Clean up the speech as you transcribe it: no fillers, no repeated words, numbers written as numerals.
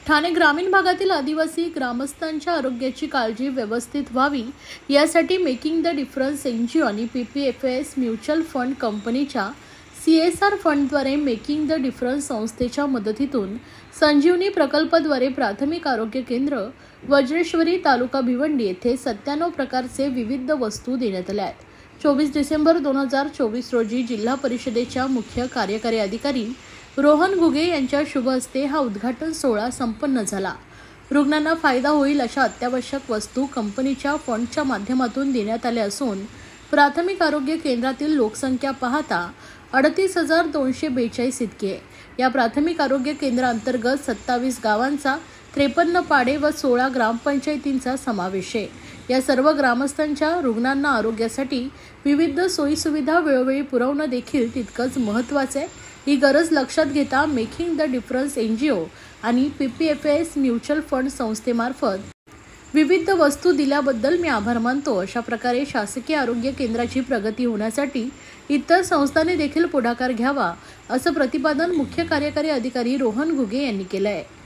ठाणे ग्रामीण भागातील आदिवासी ग्रामस्थांच्या आरोग्याची काळजी व्यवस्थित व्हावी यासाठी मेकिंग द डिफरन्स एनजीओ आणि PPFAS म्युच्युअल फंड कंपनीच्या CSR फंडद्वारे मेकिंग द डिफरन्स संस्थेच्या मदतीतून संजीवनी प्रकल्पाद्वारे प्राथमिक आरोग्य केंद्र वज्रेश्वरी तालुका भिवंडी येथे 97 प्रकारचे विविध वस्तू देण्यात आल्या आहेत। 24 डिसेंबर 2024 रोजी जिल्हा परिषदेच्या मुख्य कार्यकारी अधिकारी रोहन घुगे यांच्या शुभ हस्ते हा उद्घाटन सोहळा संपन्न झाला। रुग्णांना फायदा होईल अशा अत्यावश्यक वस्तू कंपनीच्या फंडच्या माध्यमातून देण्यात आल्या असून प्राथमिक आरोग्य केंद्रातील लोकसंख्या पाहता 38,242 इतकी आहे। या प्राथमिक आरोग्य केंद्रांतर्गत 27 गावांचा 53 पाडे व 16 ग्रामपंचायतींचा समावेश आहे। या सर्व ग्रामस्थांच्या रुग्णांना आरोग्यासाठी विविध सोयीसुविधा वेळोवेळी पुरवणं देखील तितकंच महत्त्वाचं आहे। ही गरज लक्षात घेता मेकिंग द डिफरन्स एनजीओ आणि PPFAS म्युच्युअल फंड संस्थेमार्फत विविध वस्तू दिल्याबद्दल मी आभार मानतो। अशा प्रकारे शासकीय आरोग्य केंद्राची प्रगती होण्यासाठी इतर संस्थांनी देखील पुढाकार घ्यावा असं प्रतिपादन मुख्य कार्यकारी अधिकारी रोहन घुगे यांनी केलं आहे।